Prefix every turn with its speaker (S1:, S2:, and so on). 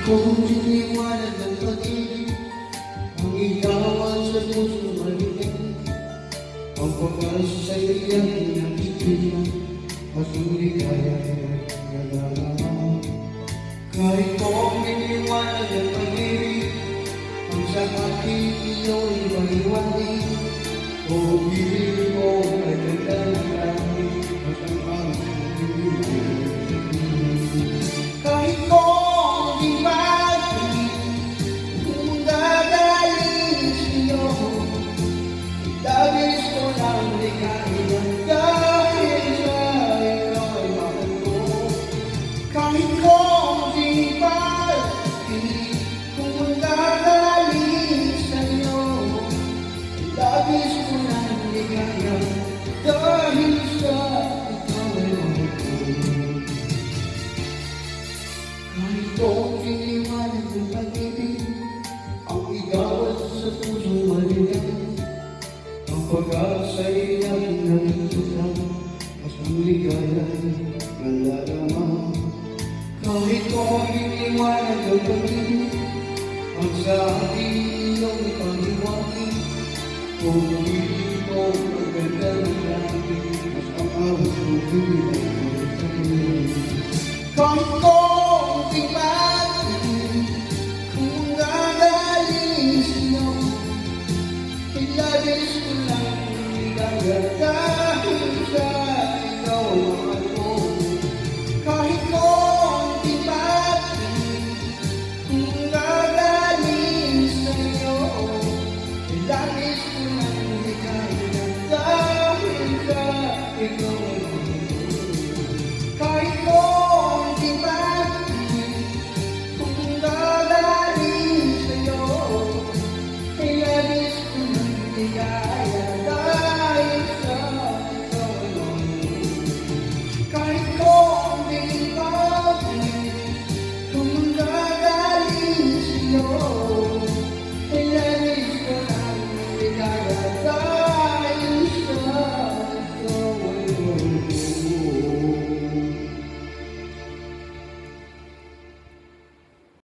S1: Kung siniwanag ng pag-ibig, ang igawan sa puso maligay, ang pagkasasay ang nakikita, patuloy kaya nagdadama. Kahit kung siniwanag ng pag-ibig, ang sa aking iyo'y maliwanag, o ibig mo ay nagdadama, at ang aking ibig. Kahit kung labis ko lang ligaya dahil sa ikaw ay mahal ko. Kahit kung di ba kung magdadali sa'yo, labis ko lang ligaya dahil sa ikaw ay mahal ko. Kahit kung iniwanag ng pag-ibig, ang igawan sa puso maligay, pag-asay natin nakikita, mas maligaya nalalaman. Kahit kung iniwanag ang pag-ibig, ang sa ating iyong pag-iwagin, kung hindi ko maganda ng langit, mas ang awit ko hindi. Kahit